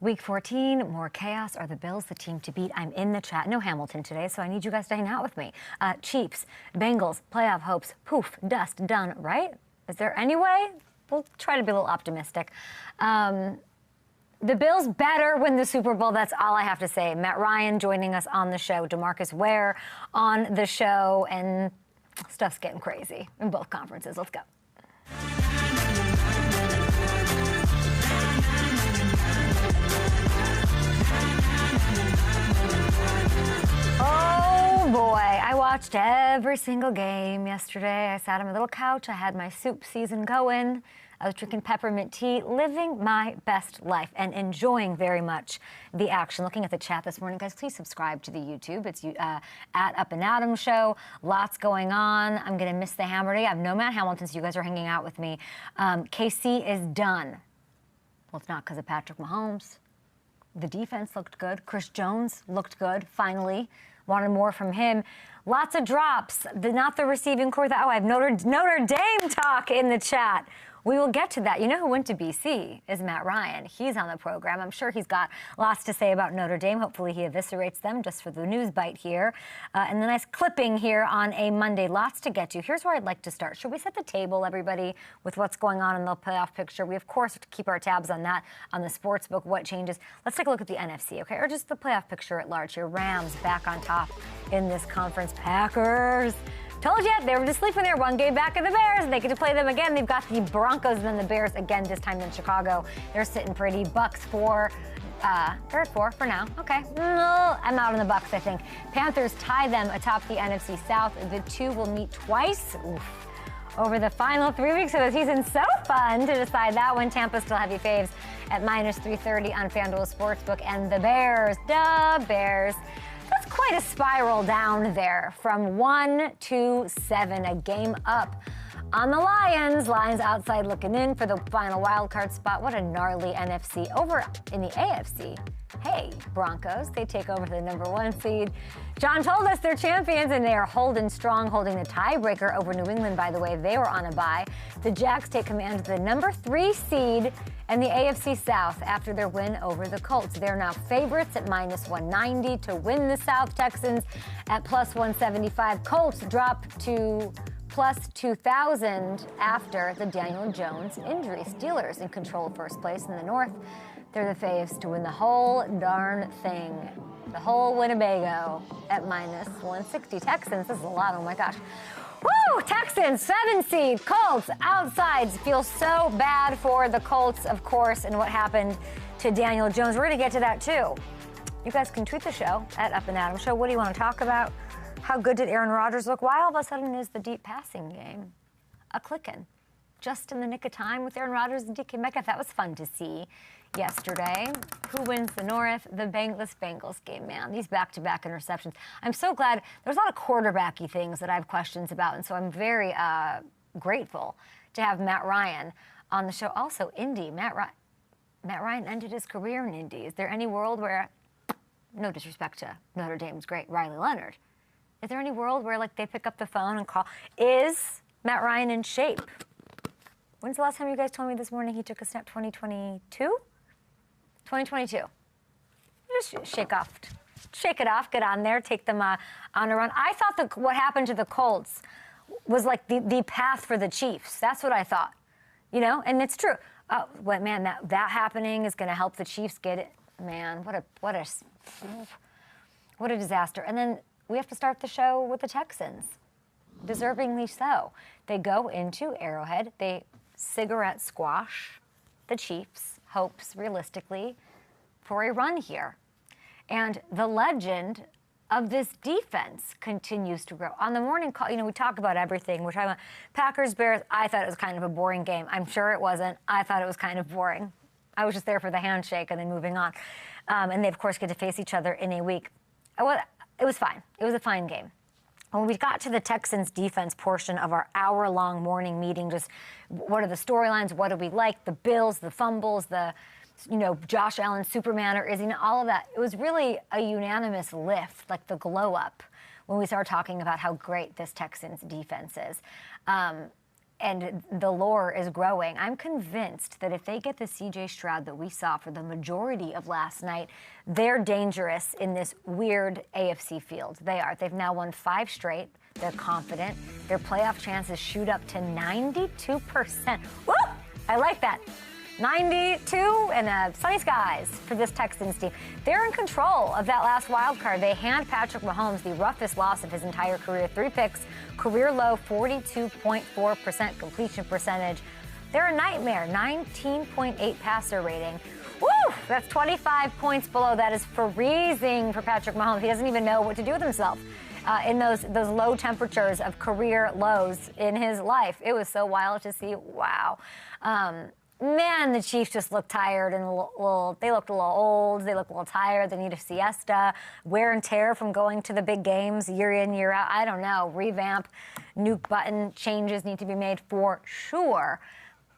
Week 14, more chaos. Are the Bills the team to beat? I'm in the chat. No Hamilton today, so I need you guys to hang out with me. Chiefs, Bengals, playoff hopes. Poof, dust, done, right? Is there any way? We'll try to be a little optimistic. The Bills better win the Super Bowl. That's all I have to say. Matt Ryan joining us on the show. Demarcus Ware on the show. And stuff's getting crazy in both conferences. Let's go. Oh boy, I watched every single game yesterday. I sat on my little couch. I had my soup season going. I was drinking peppermint tea, living my best life and enjoying very much the action. Looking at the chat this morning, guys, please subscribe to the YouTube. It's at Up and Adam Show. Lots going on. I'm going to miss the Hammer Day. I have no Matt Hamilton, so you guys are hanging out with me. KC is done. Well, it's not because of Patrick Mahomes. The defense looked good. Chris Jones looked good, finally. Wanted more from him. Lots of drops. Not the receiving core. I have Notre Dame talk in the chat. We will get to that. You know who went to BC is Matt Ryan. He's on the program. I'm sure he's got lots to say about Notre Dame. Hopefully he eviscerates them just for the news bite here. And the nice clipping here on a Monday. Lots to get to. Here's where I'd like to start. Should we set the table, everybody, with what's going on in the playoff picture? We, of course, have to keep our tabs on that, on the sports book, what changes. Let's take a look at the NFC, okay? Or just the playoff picture at large here. Rams back on top in this conference. Packers. Told you, they were just sleeping there. One game back of the Bears. They get to play them again. They've got the Broncos and then the Bears again, this time in Chicago. They're sitting pretty. Bucks they're at 4 for now. Okay. I'm out on the Bucks, I think. Panthers tie them atop the NFC South. The two will meet twice. Oof. Over the final 3 weeks of the season. So fun to decide that one. Tampa still heavy faves at -330 on FanDuel Sportsbook. And the Bears, that's quite a spiral down there from 1 to 7, a game up on the Lions. Lions outside looking in for the final wild card spot. What a gnarly NFC. Over in the AFC, hey, Broncos, they take over the #1 seed. John told us they're champions, and they are holding strong, holding the tiebreaker over New England, by the way. They were on a bye. The Jacks take command of the #3 seed and the AFC South after their win over the Colts. They're now favorites at -190 to win the South. Texans at +175. Colts drop to +2,000 after the Daniel Jones injury. Steelers in control of first place in the North. They're the faves to win the whole darn thing. The whole Winnebago at -160. Texans, this is a lot, oh my gosh. Woo! Texans, 7 seed. Colts, outside. Feels so bad for the Colts, of course, and what happened to Daniel Jones. We're going to get to that, too. You guys can tweet the show at Up and Adam Show. What do you want to talk about? How good did Aaron Rodgers look? Why all of a sudden is the deep passing game a clicking? Just in the nick of time with Aaron Rodgers and DK Metcalf. That was fun to see yesterday. Who wins the North? The Bengals game, man. These back-to-back interceptions. I'm so glad. There's a lot of quarterbacky things that I have questions about, and so I'm very grateful to have Matt Ryan on the show. Also, Indy. Matt Ryan ended his career in Indy. Is there any world where, no disrespect to Notre Dame's great Riley Leonard, is there any world where, like, they pick up the phone and call, is Matt Ryan in shape? When's the last time you guys told me this morning he took a snap? 2022? 2022. Just shake it off, get on there, take them on a run. I thought what happened to the Colts was like the path for the Chiefs. That's what I thought, you know, and it's true. Oh, well, man, that happening is going to help the Chiefs get it. Man, what a disaster. And then we have to start the show with the Texans, deservingly so. They go into Arrowhead. They cigarette squash the Chiefs' hopes, realistically, for a run here. And the legend of this defense continues to grow. On the morning call, you know, we talk about everything. We're talking about Packers, Bears. I thought it was kind of a boring game. I'm sure it wasn't. I thought it was kind of boring. I was just there for the handshake and then moving on. And they, of course, get to face each other in a week. It was fine. It was a fine game. When we got to the Texans defense portion of our hour-long morning meeting, just what are the storylines? What do we like? The Bills, the fumbles, the, you know, Josh Allen, Superman, or is he, all of that. It was really a unanimous lift, like the glow up, when we started talking about how great this Texans defense is. and the lore is growing. I'm convinced that if they get the C.J. Stroud that we saw for the majority of last night, they're dangerous in this weird AFC field. They are. They've now won 5 straight. They're confident. Their playoff chances shoot up to 92%. Woo! I like that. 92 and sunny skies for this Texans team. They're in control of that last wild card. They hand Patrick Mahomes the roughest loss of his entire career. 3 picks, career low 42.4% completion percentage. They're a nightmare. 19.8 passer rating. Woo! That's 25 points below. That is freezing for Patrick Mahomes. He doesn't even know what to do with himself in those low temperatures of career lows in his life. It was so wild to see. Wow. Man, the Chiefs just looked tired and they looked a little old. They looked a little tired. They need a siesta. Wear and tear from going to the big games year in, year out. I don't know. Revamp, nuke button changes need to be made for sure.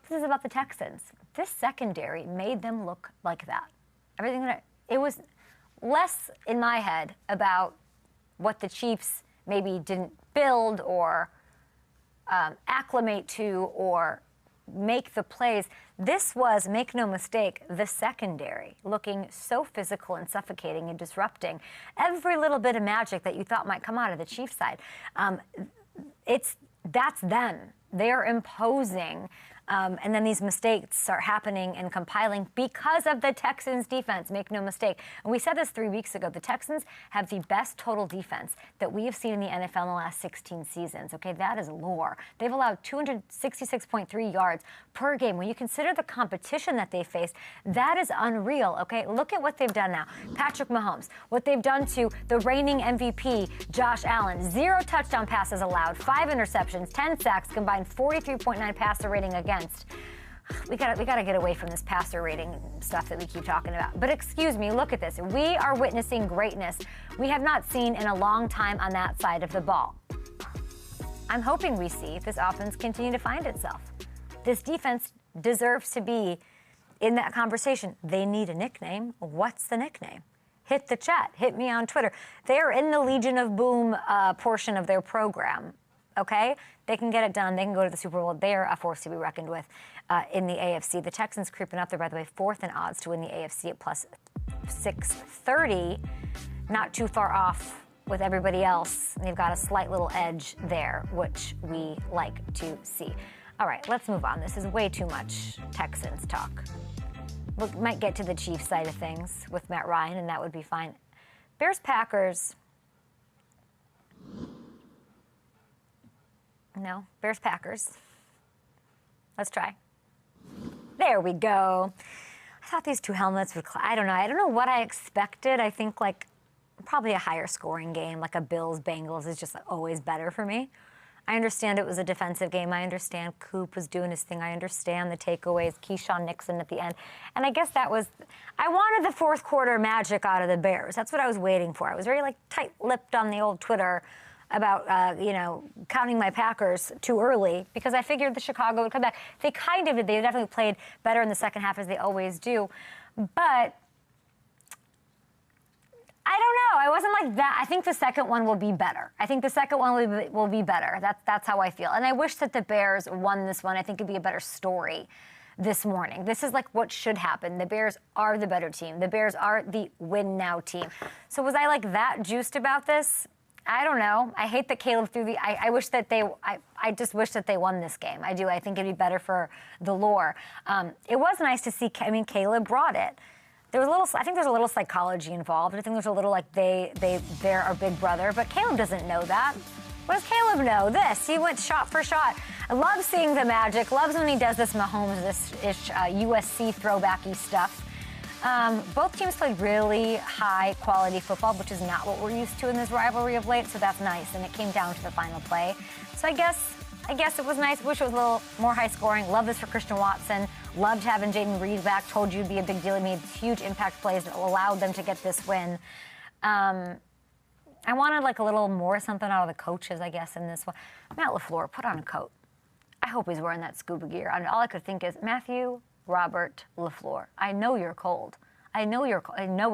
This is about the Texans. This secondary made them look like that. It was less in my head about what the Chiefs maybe didn't build or acclimate to or make the plays. This was, make no mistake, the secondary, looking so physical and suffocating and disrupting every little bit of magic that you thought might come out of the Chiefs side. That's them. They're imposing. And then these mistakes start happening and compiling because of the Texans' defense, make no mistake. And we said this 3 weeks ago. The Texans have the best total defense that we have seen in the NFL in the last 16 seasons. Okay, that is lore. They've allowed 266.3 yards per game. When you consider the competition that they faced, that is unreal. Okay, look at what they've done now. Patrick Mahomes, what they've done to the reigning MVP, Josh Allen. 0 touchdown passes allowed, 5 interceptions, 10 sacks, combined 43.9 passer rating against. We gotta get away from this passer rating stuff that we keep talking about. But excuse me, look at this. We are witnessing greatness we have not seen in a long time on that side of the ball. I'm hoping we see this offense continue to find itself. This defense deserves to be in that conversation. They need a nickname. What's the nickname? Hit the chat. Hit me on Twitter. They're in the Legion of Boom portion of their program. Okay? They can get it done. They can go to the Super Bowl. They are a force to be reckoned with in the AFC. The Texans creeping up there, by the way, 4th in odds to win the AFC at plus 630. Not too far off with everybody else. They've got a slight little edge there, which we like to see. All right, let's move on. This is way too much Texans talk. We might get to the Chiefs side of things with Matt Ryan, and that would be fine. Bears-Packers. No, Bears-Packers. Let's try. There we go. I thought these two helmets would, I don't know what I expected. I think like probably a higher scoring game, like a Bills-Bengals is just always better for me. I understand it was a defensive game. I understand Coop was doing his thing. I understand the takeaways, Keyshawn Nixon at the end. And I guess that was, I wanted the fourth quarter magic out of the Bears. That's what I was waiting for. I was very like tight-lipped on the old Twitter about, counting my Packers too early because I figured the Chicago would come back. They kind of did. They definitely played better in the second half as they always do. But I don't know. I wasn't like that. I think the second one will be better. I think the second one will be better. That's how I feel. And I wish that the Bears won this one. I think it'd be a better story this morning. This is like what should happen. The Bears are the better team. The Bears are the win now team. So was I like that juiced about this? I don't know. I hate that Caleb threw the. I wish that they. I just wish that they won this game. I do. I think it'd be better for the lore. It was nice to see. I mean, Caleb brought it. There was a little. I think there's a little psychology involved. I think there's a little like they're our big brother. But Caleb doesn't know that. What does Caleb know? This. He went shot for shot. I love seeing the magic. Loves when he does this Mahomes-ish USC throwbacky stuff. Both teams played really high-quality football, which is not what we're used to in this rivalry of late, so that's nice, and it came down to the final play. So I guess it was nice. Wish it was a little more high-scoring. Love this for Christian Watson. Loved having Jaden Reed back. Told you it'd be a big deal. He made huge impact plays that allowed them to get this win. I wanted like a little more something out of the coaches, I guess, in this one. Matt LaFleur, put on a coat. I hope he's wearing that scuba gear. I mean, all I could think is, Matthew Robert LaFleur, I know you're cold. I know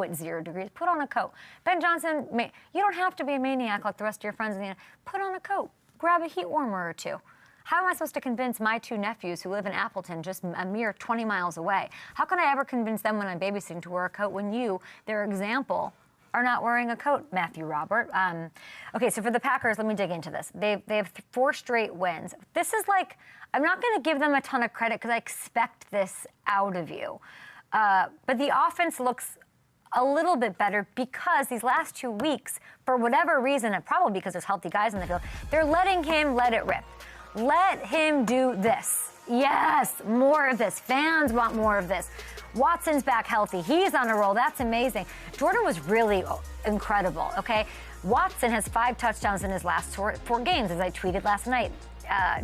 it's 0 degrees. Put on a coat. Ben Johnson, you don't have to be a maniac like the rest of your friends in the NFL. Put on a coat. Grab a heat warmer or two. How am I supposed to convince my 2 nephews who live in Appleton, just a mere 20 miles away? How can I ever convince them when I'm babysitting to wear a coat when you, their example, are not wearing a coat, Matthew Robert? Okay, so for the Packers, let me dig into this. They have 4 straight wins. This is like, I'm not going to give them a ton of credit because I expect this out of you. But the offense looks a little bit better because these last 2 weeks, for whatever reason, and probably because there's healthy guys in the field, they're letting him let it rip. Let him do this. Yes, more of this. Fans want more of this. Watson's back healthy. He's on a roll. That's amazing. Jordan was really incredible, okay? Watson has 5 touchdowns in his last 4 games, as I tweeted last night.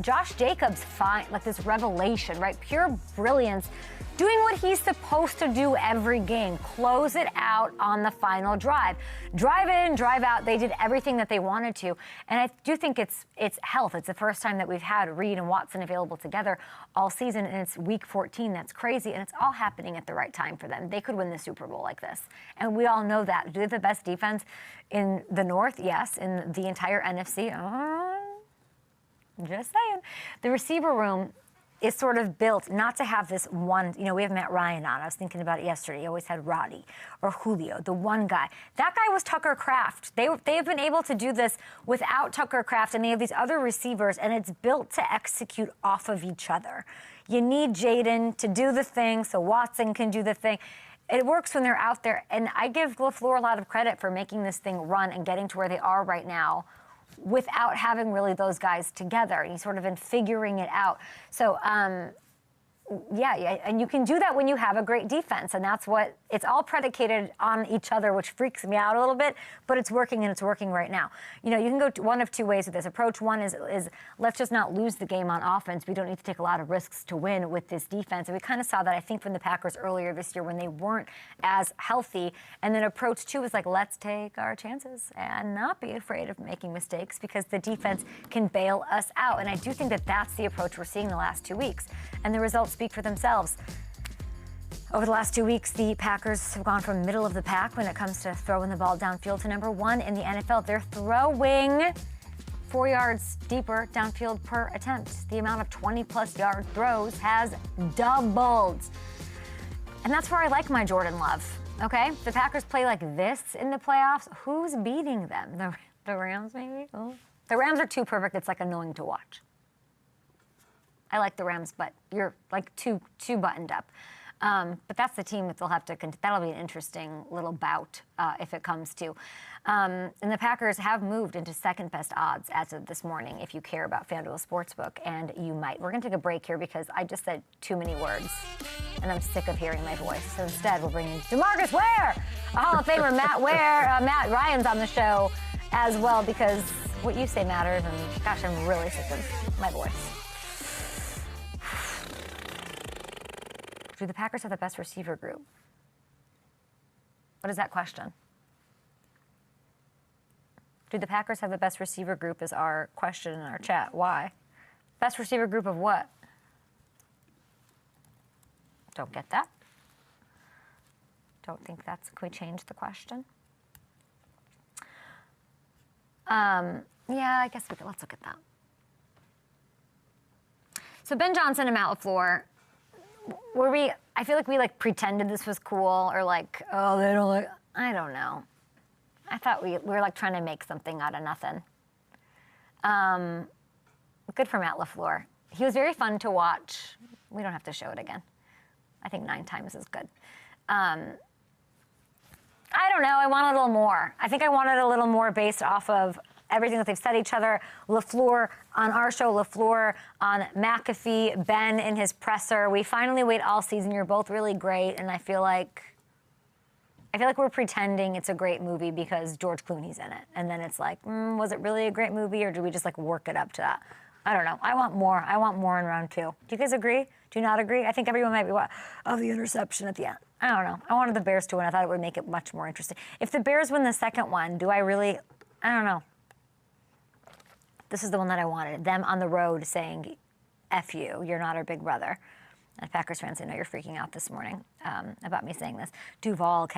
Josh Jacobs, fine, like this revelation, right? Pure brilliance. Doing what he's supposed to do every game. Close it out on the final drive. Drive in, drive out. They did everything that they wanted to. And I do think it's health. It's the first time that we've had Reed and Watson available together all season, and it's week 14. That's crazy, and it's all happening at the right time for them. They could win the Super Bowl like this. And we all know that. Do they have the best defense in the North? Yes. In the entire NFC? Just saying. The receiver room is sort of built not to have this one, we have Matt Ryan on. I was thinking about it yesterday. He always had Roddy or Julio, the one guy. That guy was Tucker Kraft. They've been able to do this without Tucker Kraft, and they have these other receivers, and it's built to execute off of each other. You need Jaden to do the thing so Watson can do the thing. It works when they're out there, and I give LaFleur a lot of credit for making this thing run and getting to where they are right now without having really those guys together. He's sort of been figuring it out. So, yeah, and you can do that when you have a great defense, and that's what it's all predicated on each other, which freaks me out a little bit, but it's working, and it's working right now. You can go one of 2 ways with this. Approach 1 is let's just not lose the game on offense. We don't need to take a lot of risks to win with this defense, and we kind of saw that, I think, from the Packers earlier this year when they weren't as healthy. And then approach 2 is like, let's take our chances and not be afraid of making mistakes because the defense can bail us out. And I do think that that's the approach we're seeing the last 2 weeks, and the results speak for themselves. Over the last 2 weeks, the Packers have gone from middle of the pack when it comes to throwing the ball downfield to number 1 in the NFL. They're throwing 4 yards deeper downfield per attempt. The amount of 20-plus yard throws has doubled. And that's where I like my Jordan Love, okay? The Packers play like this in the playoffs. Who's beating them? The Rams, maybe? Oh. The Rams are too perfect. It's like annoying to watch. I like the Rams, but you're like too buttoned up. But that's the team that they'll have to. That'll be an interesting little bout if it comes to. And the Packers have moved into second best odds as of this morning. If you care about FanDuel Sportsbook, and you might. We're going to take a break here because I just said too many words, and I'm sick of hearing my voice. So instead, we'll bring in Demarcus Ware, a Hall of Famer. Matt Ryan's on the show as well because what you say matters. And gosh, I'm really sick of my voice. Do the Packers have the best receiver group? What is that question? Do the Packers have the best receiver group is our question in our chat. Why? Best receiver group of what? Don't get that. Don't think that's, can we change the question? Yeah, I guess let's look at that. So Ben Johnson and Matt LaFleur, I feel like we pretended this was cool or oh, they don't I don't know. I thought we were trying to make something out of nothing. Good for Matt LaFleur. He was very fun to watch. We don't have to show it again. I think 9 times is good. I don't know. I want a little more. I think I wanted a little more based off of everything that they've said to each other. LaFleur on our show, LaFleur on McAfee, Ben in his presser. We finally wait all season. You're both really great, and I feel like we're pretending it's a great movie because George Clooney's in it. And then it's was it really a great movie, or do we just work it up to that? I don't know. I want more. I want more in round 2. Do you guys agree? Do you not agree? I think everyone might be, the interception at the end. I don't know. I wanted the Bears to win. I thought it would make it much more interesting. If the Bears win the second one, do I really? I don't know. This is the one that I wanted. Them on the road saying, F you, you're not our big brother. And Packers fans, I know you're freaking out this morning about me saying this. Duval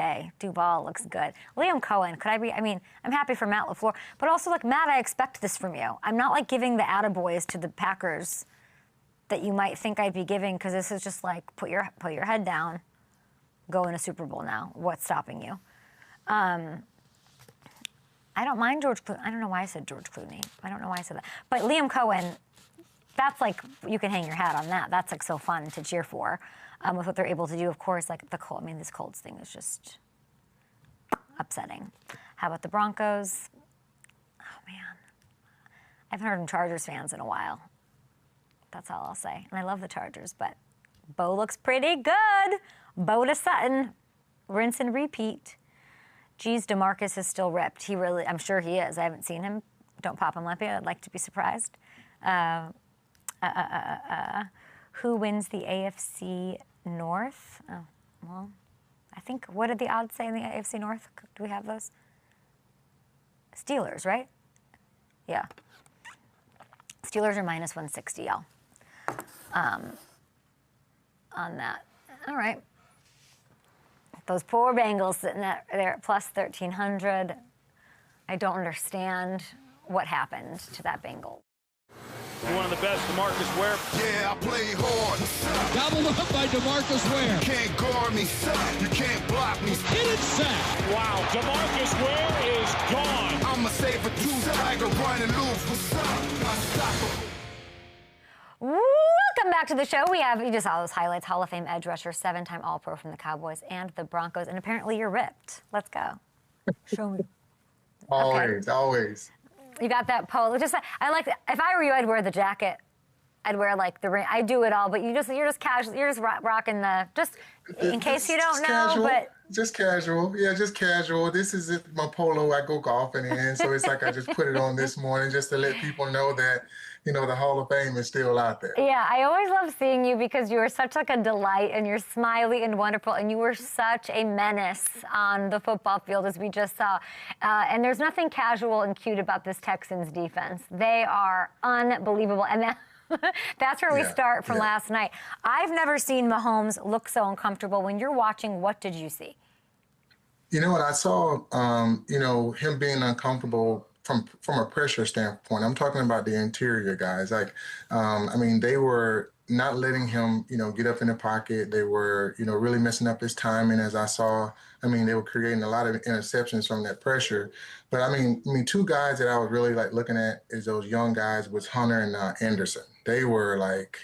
looks good. Liam Cohen, I'm happy for Matt LaFleur, but also, like, Matt, I expect this from you. I'm not, like, giving the attaboys to the Packers that you might think I'd be giving, because this is just like, put your head down, go in a Super Bowl now. What's stopping you? I don't mind George Clooney. I don't know why I said George Clooney. I don't know why I said that. But Liam Cohen, that's like, you can hang your hat on that. That's like so fun to cheer for with what they're able to do. Of course, like this Colts thing is just upsetting. How about the Broncos? Oh, man. I haven't heard from Chargers fans in a while. That's all I'll say. And I love the Chargers, but Bo looks pretty good. Bo to Sutton. Rinse and repeat. Geez, Demarcus is still ripped. I'm sure he is. I haven't seen him. Don't pop him lippy. I'd like to be surprised. Who wins the AFC North? Oh, well, I think, what did the odds say in the AFC North? Do we have those? Steelers, right? Yeah. Steelers are minus 160, y'all. On that. All right. Those poor Bengals sitting there at plus 1,300. I don't understand what happened to that Bengal. One of the best, Demarcus Ware. Yeah, I play hard. Gobbled up by Demarcus Ware. You can't guard me. You can't block me. Hit it, sack. Wow, Demarcus Ware is gone. I'm a saver too. Tiger running loose. What's up? Unstoppable. Welcome back to the show. You just saw those highlights. Hall of Fame edge rusher, 7-time All-Pro from the Cowboys and the Broncos. And apparently you're ripped. Let's go. Show me. Always. You got that polo. If I were you, I'd wear the jacket. I'd wear like the ring. I do it all, but you're just casual. You're just rocking in case you don't know. Casual. But just casual. Yeah, just casual. This is my polo I go golfing in, so it's like I just put it on this morning just to let people know that, the Hall of Fame is still out there. Yeah, I always love seeing you because you are such like a delight and you're smiley and wonderful and you were such a menace on the football field as we just saw. And there's nothing casual and cute about this Texans defense. They are unbelievable. And that's where we start from last night. I've never seen Mahomes look so uncomfortable. When you're watching, what did you see? You know what? I saw, him being uncomfortable from a pressure standpoint. I'm talking about the interior guys. Like, they were not letting him, get up in the pocket. They were, really messing up his timing, as I saw. They were creating a lot of interceptions from that pressure. But two guys that I was really like looking at is those young guys was Hunter and Anderson. They were like,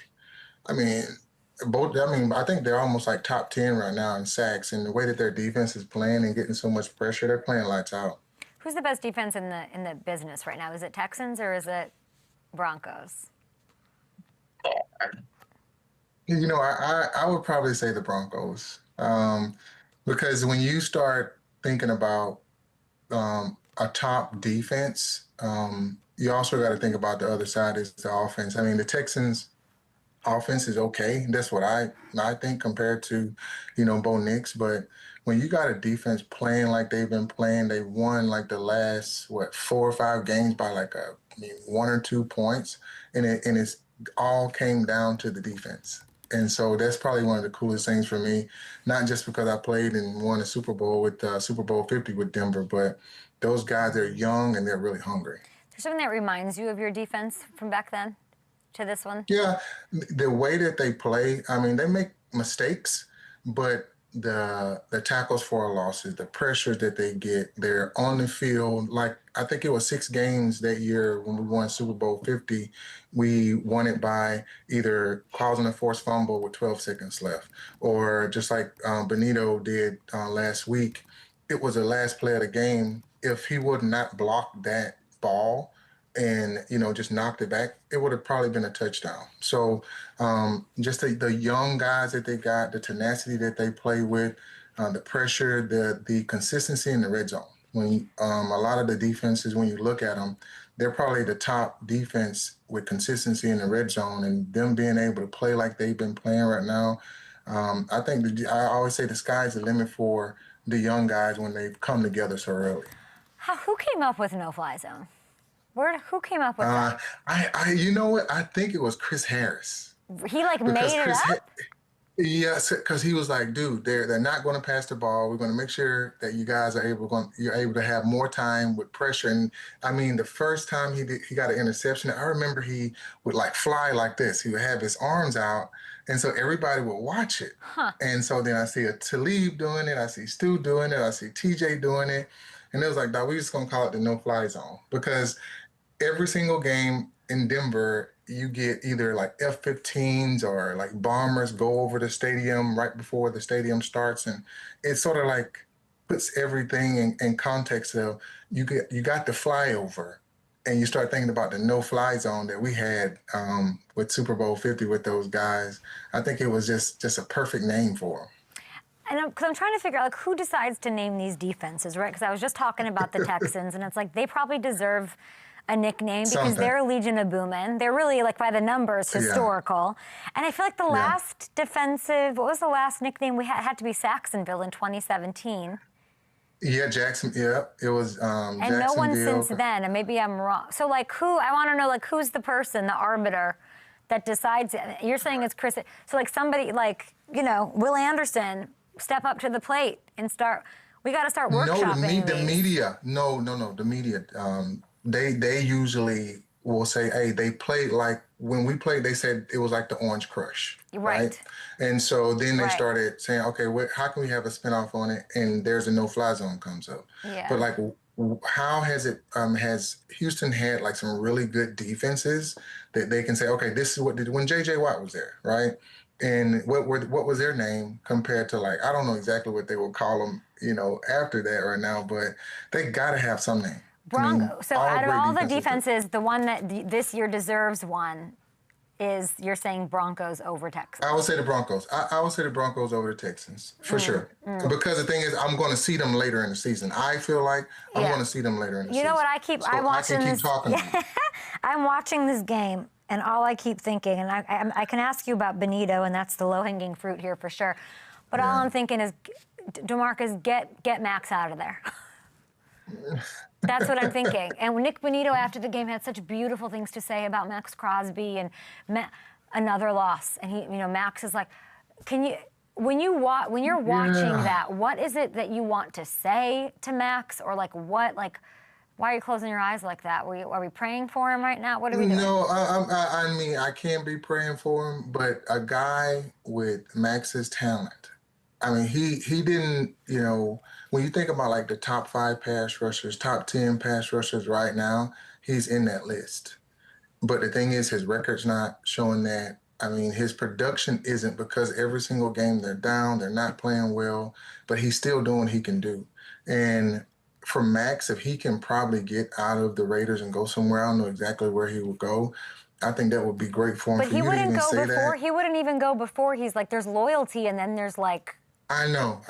both. I think they're almost like top 10 right now in sacks, and the way that their defense is playing and getting so much pressure, they're playing lights out. Who's the best defense in the business right now? Is it Texans or is it Broncos? I would probably say the Broncos, because when you start thinking about a top defense, you also got to think about the other side is the offense. The Texans' offense is okay. That's what I think compared to, Bo Nix. But when you got a defense playing like they've been playing, they won like the last 4 or 5 games by like 1 or 2 points, and it's all came down to the defense. And so that's probably one of the coolest things for me, not just because I played and won a Super Bowl with Super Bowl 50 with Denver, but those guys are young and they're really hungry. There's something that reminds you of your defense from back then to this one? Yeah, the way that they play, they make mistakes, but the tackles for losses, the pressures that they get, they're on the field. Like, I think it was 6 games that year when we won Super Bowl 50. We won it by either causing a forced fumble with 12 seconds left, or just like Benito did last week, it was the last play of the game. If he would not block that ball and, just knocked it back, it would have probably been a touchdown. So just the young guys that they got, the tenacity that they play with, the pressure, the consistency in the red zone. When a lot of the defenses, when you look at them, they're probably the top defense with consistency in the red zone, and them being able to play like they've been playing right now. I think I always say the sky's the limit for the young guys when they come together so early. Who came up with no-fly zone? Who came up with that? You know what? I think it was Chris Harris. He made it up? Yes, because he was like, dude, they're not going to pass the ball. We're going to make sure that you guys are you're able to have more time with pressure. And I mean, the first time he got an interception, I remember he would like fly like this. He would have his arms out, and so everybody would watch it. Huh. And so then I see a Talib doing it, I see Stu doing it, I see TJ doing it, and it was like, dog, we just gonna call it the no-fly zone because every single game in Denver, you get either like F-15s or like bombers go over the stadium right before the stadium starts, and it sort of like puts everything in context of you got the flyover, and you start thinking about the no-fly zone that we had with Super Bowl 50 with those guys. I think it was just a perfect name for them. And because I'm trying to figure out, like, who decides to name these defenses, right? Because I was just talking about the Texans, and it's like they probably deserve a nickname because Something. they're Legion of Boomin'. They're really, like, by the numbers, historical. Yeah. And I feel like the last defensive, what was the last nickname we had? It had to be Saxonville in 2017. Yeah, Jackson. Yeah, it was and Jacksonville. No one since then, and maybe I'm wrong. So, like, I want to know, like, who's the person, the arbiter, that decides? You're saying it's Chris. So, like, somebody, like, you know, Will Anderson, step up to the plate and start. We got to start workshopping. No, the media. No. The media. They usually will say, hey, they played like when we played. They said it was like the Orange Crush, right? And so then they started saying, okay, how can we have a spinoff on it? And there's a no-fly zone comes up. Yeah. But like, how has it? Has Houston had like some really good defenses that they can say, okay, this is what did when J.J. Watt was there, right? And what was their name compared to, like, I don't know exactly what they would call them, you know, after that right now, but they got to have some name. Broncos. So out of all the defenses, the one that this year deserves one is, you're saying, Broncos over Texans. I would say the Broncos. I would say the Broncos over the Texans, for sure. Because the thing is, I'm going to see them later in the season. I feel like I'm going to see them later in the season. You know what? I'm watching this. I'm watching this game. And all I keep thinking, and I can ask you about Benito, and that's the low-hanging fruit here for sure. But all I'm thinking is, DeMarcus, get Max out of there. That's what I'm thinking. And Nick Benito, after the game, had such beautiful things to say about Max Crosby and another loss. And he, you know, Max is like, when you're watching that, what is it that you want to say to Max, or like what, like? Why are you closing your eyes like that? Are we praying for him right now? What are we doing? No, I mean, I can't be praying for him, but a guy with Max's talent, I mean, he didn't, you know, when you think about like the top 5 pass rushers, top 10 pass rushers right now, he's in that list. But the thing is, his record's not showing that. I mean, his production isn't, because every single game they're down, they're not playing well, but he's still doing what he can do. And for Max, if he can probably get out of the Raiders and go somewhere, I don't know exactly where he would go. I think that would be great for him. But he wouldn't go before. He wouldn't even go before. He's like, there's loyalty, and then there's like. I know.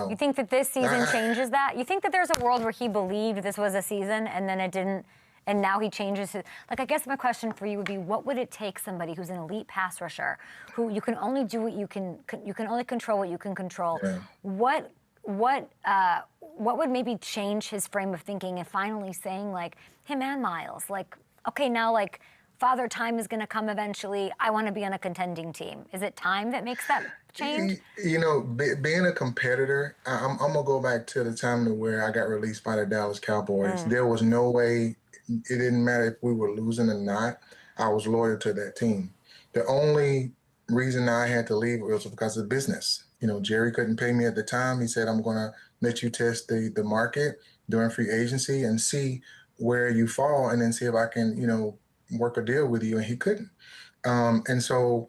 You think that this season changes that? You think that there's a world where he believed this was a season, and then it didn't, and now he changes his. Like, I guess my question for you would be, what would it take somebody who's an elite pass rusher, who you can only do what you can only control what you can control? Yeah. What would maybe change his frame of thinking and finally saying, like, him and Miles, like, okay, now, like, Father Time is going to come eventually. I want to be on a contending team. Is it time that makes that change? You know, being a competitor, I'm going to go back to the time where I got released by the Dallas Cowboys. There was no way, it didn't matter if we were losing or not, I was loyal to that team. The only reason I had to leave was because of business. You know, Jerry couldn't pay me at the time. He said, I'm going to let you test the market during free agency and see where you fall, and then see if I can, you know, work a deal with you. And he couldn't. And so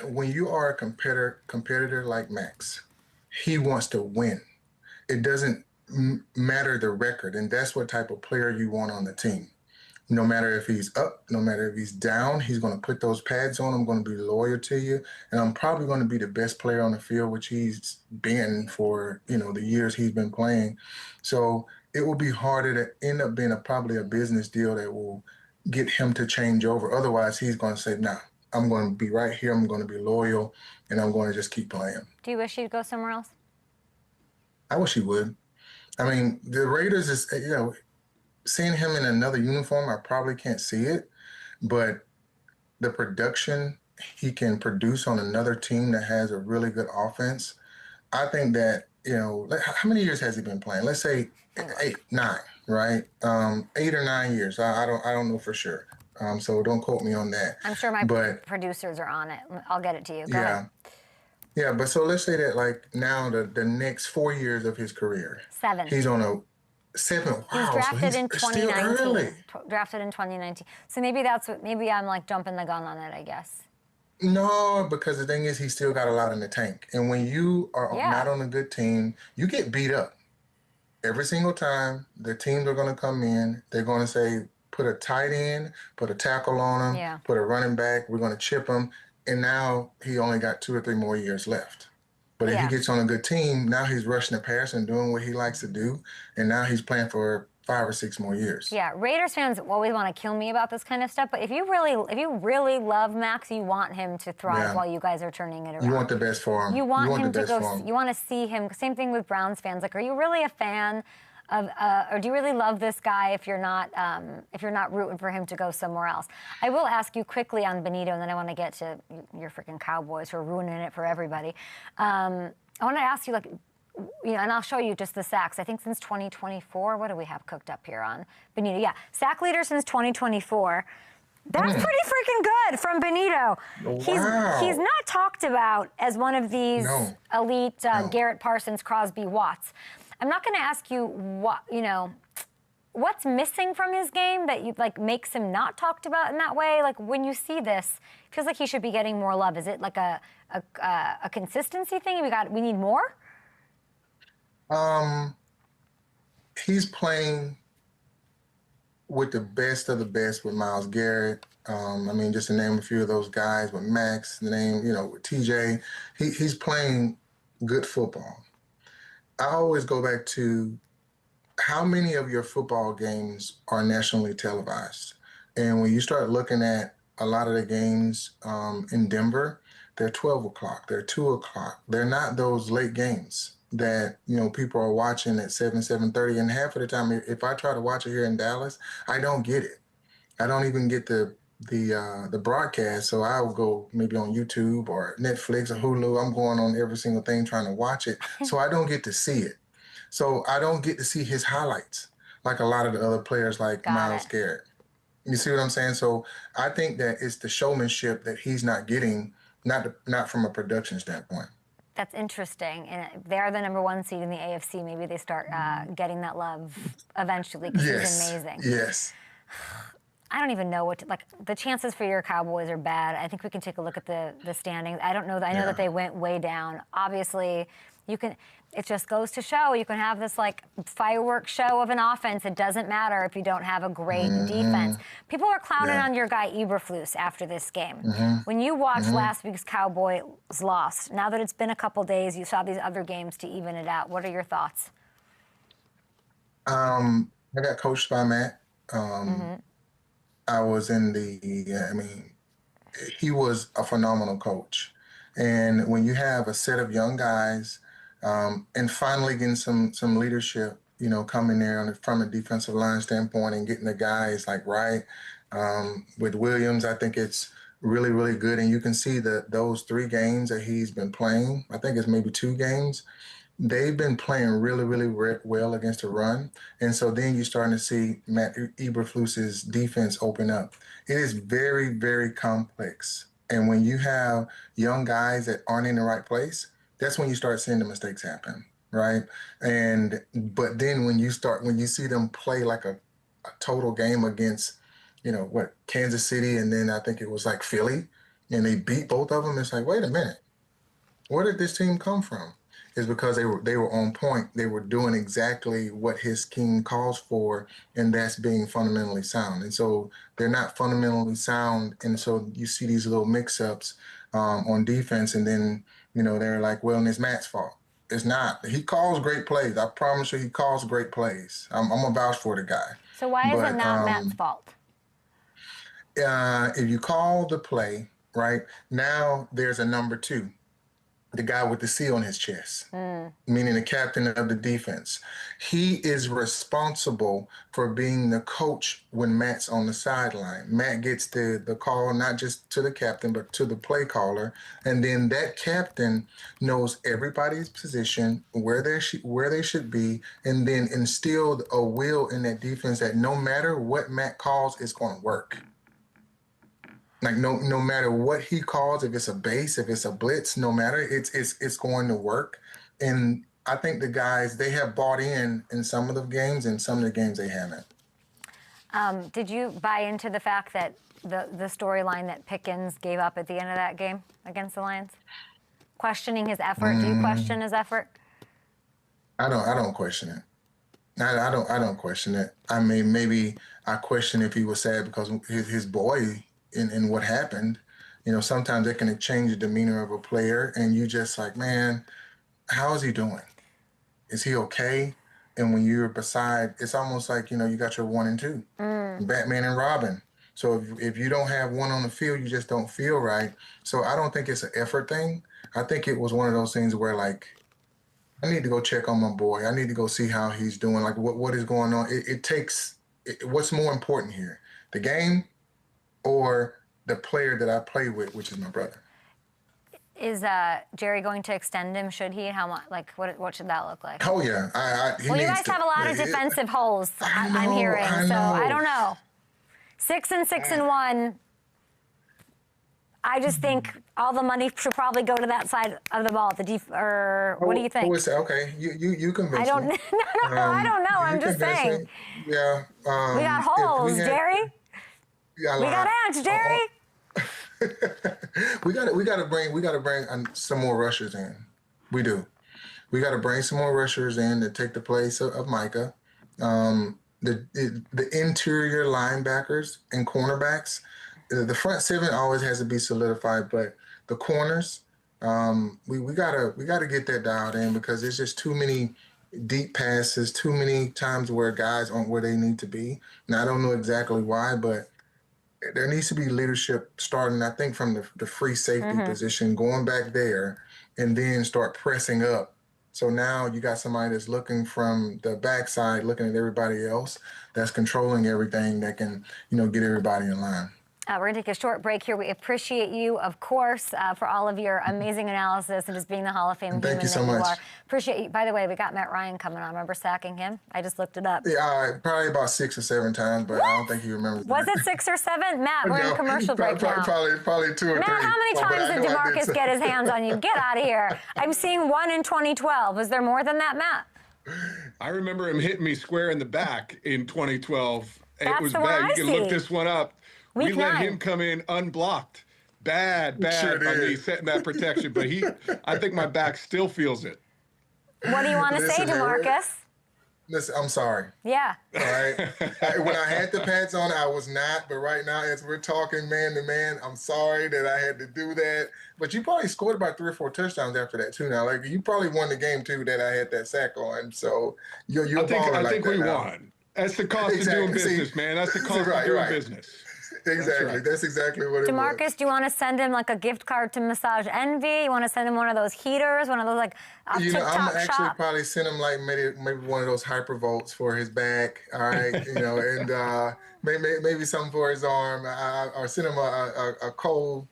when you are a competitor like Max, he wants to win. It doesn't matter the record. And that's what type of player you want on the team. No matter if he's up, no matter if he's down, he's going to put those pads on. I'm going to be loyal to you. And I'm probably going to be the best player on the field, which he's been for, you know, the years he's been playing. So it will be harder to end up being probably a business deal that will get him to change over. Otherwise, he's going to say, nah, I'm going to be right here. I'm going to be loyal, and I'm going to just keep playing. Do you wish he'd go somewhere else? I wish he would. I mean, the Raiders is, you know, seeing him in another uniform, I probably can't see it, but the production he can produce on another team that has a really good offense, I think that, how many years has he been playing? Let's say 8, 9, right? 8 or 9 years. I don't know for sure. So don't quote me on that. I'm sure my But producers are on it. I'll get it to you. Go yeah, ahead. yeah. But so let's say that like now the next 4 years of his career, 7. he's on a 7. He was Wow, drafted so in he's still 2019. early. Drafted in 2019. So maybe I'm like jumping the gun on it, I guess. No, because the thing is, he's still got a lot in the tank. And when you are Yeah. not on a good team, you get beat up every single time. The teams are going to come in. They're going to say, put a tight end, put a tackle on him, Yeah. put a running back. We're going to chip him. And now he only got 2 or 3 more years left. But if Yeah. he gets on a good team, now he's rushing the passer and doing what he likes to do. And now he's playing for 5 or 6 more years. Yeah, Raiders fans always want to kill me about this kind of stuff, but if you really love Max, you want him to thrive while you guys are turning it around. You want the best for him. You want him the to best go. for him. You want to see him. Same thing with Browns fans. Like, are you really a fan of, or do you really love this guy if you're not rooting for him to go somewhere else? I will ask you quickly on Benito, and then I want to get to your freaking Cowboys who are ruining it for everybody. I want to ask you, like, and I'll show you just the sacks. I think since 2024, what do we have cooked up here on Benito? Yeah, sack leader since 2024. That's pretty freaking good from Benito. Wow. He's not talked about as one of these elite Garrett Parsons, Crosby, Watts. I'm not going to ask you what's missing from his game that you like makes him not talked about in that way. Like when you see this, it feels like he should be getting more love. Is it like a consistency thing? We need more. He's playing with the best of the best with Myles Garrett. Just to name a few of those guys, with Max, with TJ. He's playing good football. I always go back to how many of your football games are nationally televised? And when you start looking at a lot of the games in Denver, they're 12 o'clock, they're 2 o'clock. They're not those late games that people are watching at 7:30, and half of the time, if I try to watch it here in Dallas, I don't get it. I don't even get the broadcast, so I'll go maybe on YouTube or Netflix or Hulu. I'm going on every single thing trying to watch it, so I don't get to see it. So I don't get to see his highlights like a lot of the other players like Myles Garrett. You see what I'm saying? So I think that it's the showmanship that he's not getting, not from a production standpoint. That's interesting. And they're the #1 seed in the AFC. Maybe they start getting that love eventually because he's amazing. Yes. I don't even know the chances for your Cowboys are bad. I think we can take a look at the standings. I don't know. I know that they went way down. Obviously, it just goes to show you can have this like fireworks show of an offense. It doesn't matter if you don't have a great defense. People are clowning on your guy Eberflus after this game. When you watched last week's Cowboys loss, now that it's been a couple days, you saw these other games to even it out. What are your thoughts? I got coached by Matt. I was in he was a phenomenal coach. And when you have a set of young guys and finally getting some leadership, coming there from a defensive line standpoint and getting the guys right. With Williams, I think it's really, really good. And you can see that those 3 games that he's been playing, I think it's maybe 2 games, they've been playing really, really well against the run. And so then you're starting to see Matt Eberflus's defense open up. It is very, very complex. And when you have young guys that aren't in the right place, that's when you start seeing the mistakes happen, right? But then when you see them play like a total game against, Kansas City, and then I think it was like Philly, and they beat both of them, it's like, wait a minute, where did this team come from? Is because they were on point. They were doing exactly what his scheme calls for, and that's being fundamentally sound. And so they're not fundamentally sound, and so you see these little mix-ups on defense, and then they're like, well, and it's Matt's fault. It's not. He calls great plays. I promise you, he calls great plays. I'm a vouch for the guy. So why is it not Matt's fault? If you call the play, right, now there's a number 2. the guy with the C on his chest, meaning the captain of the defense. He is responsible for being the coach when Matt's on the sideline. Matt gets the call not just to the captain, but to the play caller. And then that captain knows everybody's position, where they should be, and then instilled a will in that defense that no matter what Matt calls, it's going to work. Like no matter what he calls, if it's a base, if it's a blitz, no matter, it's going to work. And I think the guys, they have bought in some of the games, and some of the games they haven't. Did you buy into the fact that the storyline that Pickens gave up at the end of that game against the Lions? Questioning his effort. Do you question his effort? I don't question it. I don't question it. I mean, maybe I question if he was sad because his boy in what happened. You know, sometimes it can change the demeanor of a player, and you just like, man, how is he doing? Is he okay? And when you're beside, it's almost like, you know, you got your 1 and 2, Batman and Robin. So if you don't have one on the field, you just don't feel right. So I don't think it's an effort thing. I think it was one of those things where, like, I need to go check on my boy. I need to go see how he's doing. Like, what is going on? What's more important here, the game or the player that I play with, which is my brother? Is Jerry going to extend him? Should he? How much? Like, what should that look like? Oh yeah. Well, you guys have a lot of defensive holes. I'm hearing. So I don't know. 6-6-1. I just think all the money should probably go to that side of the ball. Or what do you think? Okay, you convince me. I don't. No, I don't know. I'm just saying. Yeah. We got holes, Jerry. We got ants, Jerry. we got to bring some more rushers in. We do. We got to bring some more rushers in to take the place of Micah. The interior linebackers and cornerbacks. The front seven always has to be solidified, but the corners, we gotta get that dialed in, because there's just too many deep passes, too many times where guys aren't where they need to be. Now I don't know exactly why, but there needs to be leadership starting, I think, from the free safety position, going back there, and then start pressing up. So now you got somebody that's looking from the backside, looking at everybody else, that's controlling everything, that can, get everybody in line. We're going to take a short break here. We appreciate you, of course, for all of your amazing analysis and just being the Hall of Fame human you so that you much. are. Appreciate you. By the way, we got Matt Ryan coming on. Remember sacking him? I just looked it up. Yeah, probably about 6 or 7 times, but I don't think he remembers. Was it 6 or 7? Matt, we're in commercial break now. Probably 2 or 3. Matt, how many times did Demarcus get his hands on you? Get out of here. I'm seeing 1 in 2012. Was there more than that, Matt? I remember him hitting me square in the back in 2012. That's it was the one bad. I You can see. look this one up. We Week let 9. him come in unblocked. Bad Sure by me did. setting that protection. But I think my back still feels it. What do you want to say, Listen, man, Demarcus? Listen, I'm sorry. Yeah. All right. When I had the pads on, I was not. But right now, as we're talking man to man, I'm sorry that I had to do that. But you probably scored about 3 or 4 touchdowns after that too. Now, like, you probably won the game too that I had that sack on. So you're I balling think like we that now. won. That's the cost Exactly. of doing business, See, man. That's the cost right, of doing right. business. Exactly. right. That's exactly what it was. Demarcus, do you want to send him like a gift card to Massage Envy? You want to send him one of those heaters, one of those like I'm TikTok actually shop? probably send him like maybe one of those hypervolts for his back. All right, and maybe something for his arm. Or send him a cold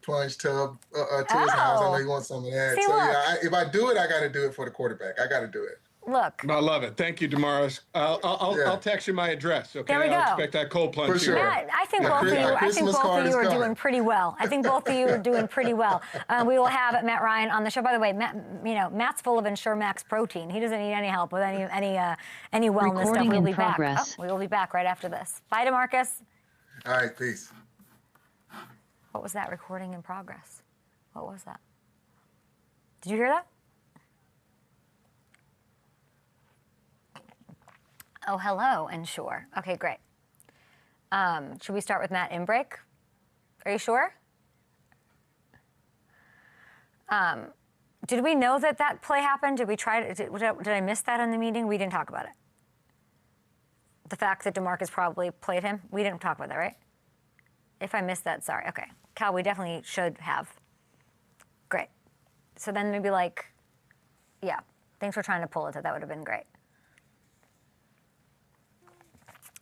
plunge tub to his house. I know he wants some of that. See, so look. yeah, if I do it, I got to do it for the quarterback. I got to do it. Look, I love it. Thank you, Damaris. I'll Yeah. text you my address. Okay, There we go. I'll expect that cold plunge. For sure. here. Matt, I think Yeah, both of you. our I think Christmas both card of you is are coming. doing pretty well. I think both of you are doing pretty well. We will have Matt Ryan on the show. By the way, Matt's full of Ensure Max protein. He doesn't need any help with any wellness stuff. Recording We'll in be progress. back. We will be back right after this. Bye, Demarcus. All right, peace. What was that? Recording in progress. What was that? Did you hear that? Oh, hello, Ensure. Okay, great. Should we start with Matt in break? Are you sure? Did we know that play happened? Did we try to, did I miss that in the meeting? We didn't talk about it. The fact that Demarcus probably played him, we didn't talk about that, right? If I missed that, sorry. Okay. Cal, we definitely should have. Great. So then maybe like, yeah, thanks for trying to pull it. That would have been great.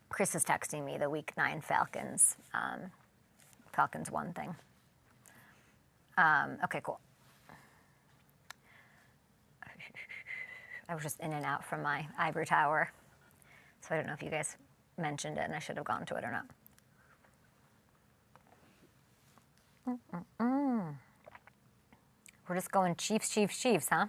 Chris is texting me the Week 9 Falcons. Falcons 1 thing. Okay, cool. I was just in and out from my ivory tower, so I don't know if you guys mentioned it and I should have gone to it or not. We're just going Chiefs, Chiefs, Chiefs, huh?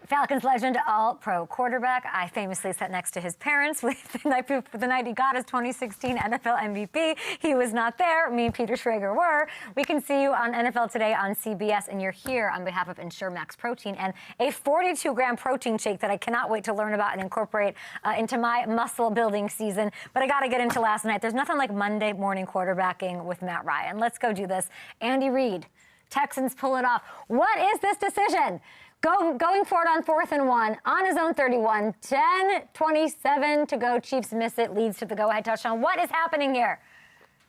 Falcons legend, all-pro quarterback. I famously sat next to his parents with the night he got his 2016 NFL MVP. He was not there. Me and Peter Schrager were. We can see you on NFL Today on CBS, and you're here on behalf of Ensure Max Protein and a 42-gram protein shake that I cannot wait to learn about and incorporate into my muscle-building season. But I got to get into last night. There's nothing like Monday morning quarterbacking with Matt Ryan. Let's go do this. Andy Reid, Texans pull it off. What is this decision? Going for it on 4th and 1, on his own 31, 10:27 to go. Chiefs miss it, leads to the go-ahead touchdown. What is happening here?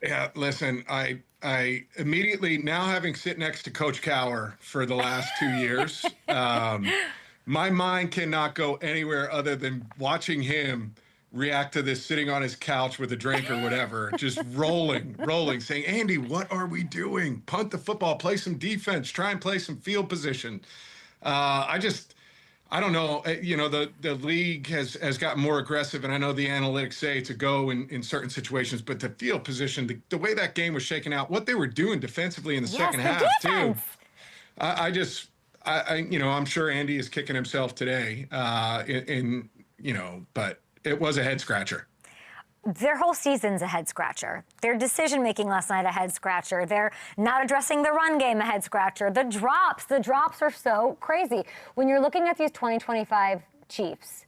Yeah, listen, I immediately, now having sit next to Coach Cowher for the last 2 years, my mind cannot go anywhere other than watching him react to this sitting on his couch with a drink or whatever, just rolling, saying, Andy, what are we doing? Punt the football, play some defense, try and play some field position. I don't know, you know, the league has gotten more aggressive, and I know the analytics say to go in certain situations, but the field position, the way that game was shaken out, what they were doing defensively in the second half too. You know, I'm sure Andy is kicking himself today, you know, but it was a head scratcher. Their whole season's a head-scratcher. Their decision-making last night, a head-scratcher. They're not addressing the run game, a head-scratcher. The drops are so crazy. When you're looking at these 2025 Chiefs,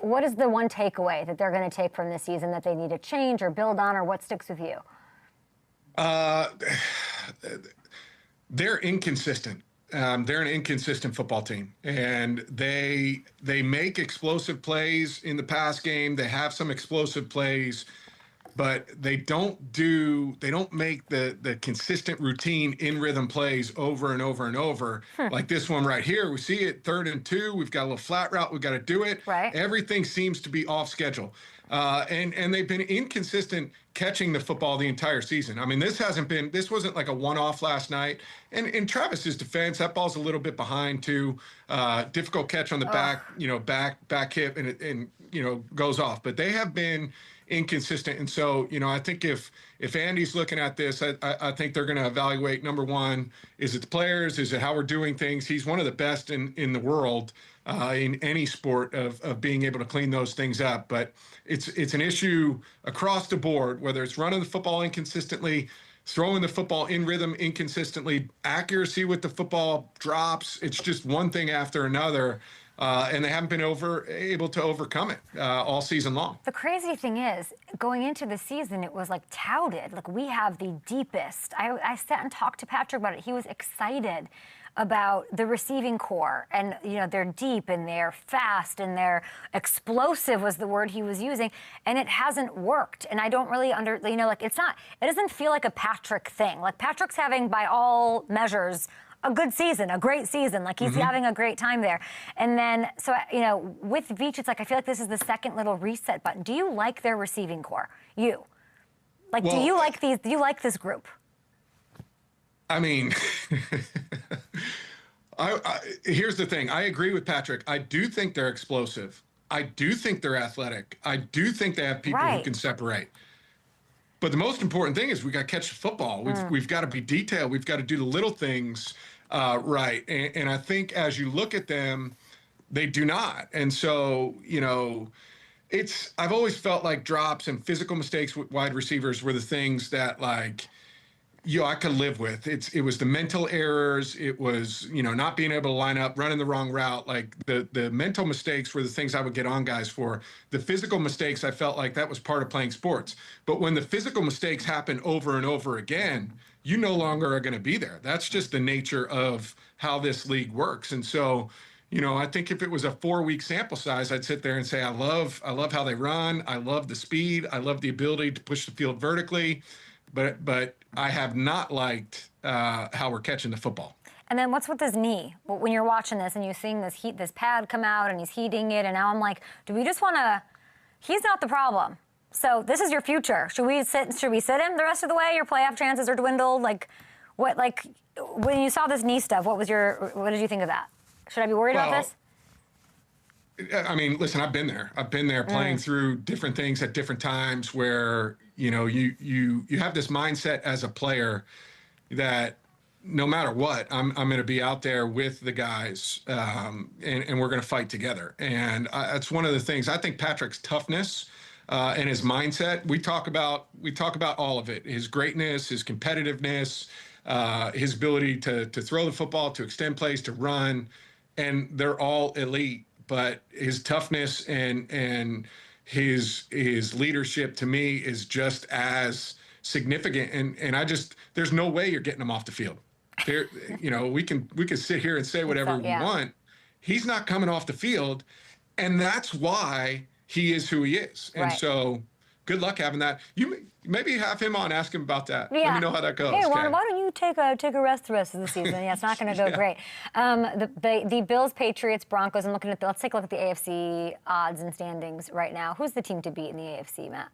what is the one takeaway that they're going to take from this season that they need to change or build on, or what sticks with you? They're inconsistent. They're an inconsistent football team, and they make explosive plays in the pass game. They have some explosive plays, but they don't make the consistent routine in rhythm plays over and over and over. Like this one right here, we see it 3rd and 2. We've got a little flat route. We've got to do it. Right. Everything seems to be off schedule. And they've been inconsistent catching the football the entire season. I mean, this wasn't like a one-off last night. And in Travis's defense, that ball's a little bit behind too. Difficult catch on the back, you know, back hip, and you know, goes off. But they have been inconsistent. And so, you know, I think if Andy's looking at this, I think they're going to evaluate, number one, is it the players? Is it how we're doing things? He's one of the best in the world in any sport of being able to clean those things up. But it's an issue across the board, whether it's running the football inconsistently, throwing the football in rhythm inconsistently, accuracy with the football drops. It's just one thing after another. And they haven't been able to overcome it all season long. The crazy thing is, going into the season, it was like touted, like we have the deepest. I sat and talked to Patrick about it. He was excited about the receiving core, and you know, they're deep and they're fast and they're explosive was the word he was using, and it hasn't worked. And I don't really like it doesn't feel like a Patrick thing. Like Patrick's having, by all measures, a good season, a great season. Like he's having a great time there. And then, so, you know, with Veach, it's like, I feel like this is the second little reset button. Do you like their receiving core? Do you like this group? I mean, here's the thing. I agree with Patrick. I do think they're explosive. I do think they're athletic. I do think they have people who can separate. But the most important thing is we got to catch the football. We've got to be detailed. We've got to do the little things right. And I think as you look at them, they do not. And so, you know, I've always felt like drops and physical mistakes with wide receivers were the things that, like, I could live with. It was the mental errors. It was, not being able to line up, running the wrong route. Like the mental mistakes were the things I would get on guys for. The physical mistakes, I felt like that was part of playing sports. But when the physical mistakes happen over and over again, you no longer are going to be there. That's just the nature of how this league works. And so, I think if it was a 4-week sample size, I'd sit there and say, I love how they run. I love the speed. I love the ability to push the field vertically. But I have not liked how we're catching the football. And then what's with his knee? When you're watching this and you're seeing this pad come out and he's heating it, and now I'm like, do we just want to? He's not the problem. So this is your future. Should we sit him the rest of the way? Your playoff chances are dwindled. When you saw this knee stuff, what did you think of that? Should I be worried about this? I mean, listen, I've been there. I've been there playing through different things at different times where, you have this mindset as a player that no matter what, I'm going to be out there with the guys and we're going to fight together. And that's one of the things. I think Patrick's toughness and his mindset, we talk about all of it, his greatness, his competitiveness, his ability to throw the football, to extend plays, to run, and they're all elite. But his toughness and his leadership to me is just as significant. And there's no way you're getting him off the field. There, we can sit here and say whatever we want. He's not coming off the field, and that's why he is who he is. And so good luck having that. You maybe have him on, ask him about that. Yeah. Let me know how that goes. Hey, why don't you take a rest the rest of the season? Yeah, it's not going to go great. The Bills, Patriots, Broncos. I'm looking at let's take a look at the AFC odds and standings right now. Who's the team to beat in the AFC, Matt?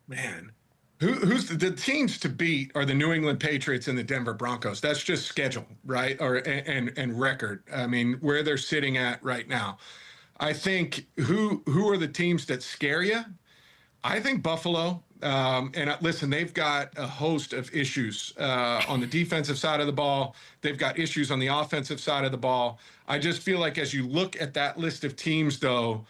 Man, who's the teams to beat are the New England Patriots and the Denver Broncos. That's just schedule, right? And record. I mean, where they're sitting at right now. I think who are the teams that scare you? I think Buffalo. And listen, they've got a host of issues on the defensive side of the ball. They've got issues on the offensive side of the ball. I just feel like as you look at that list of teams, though,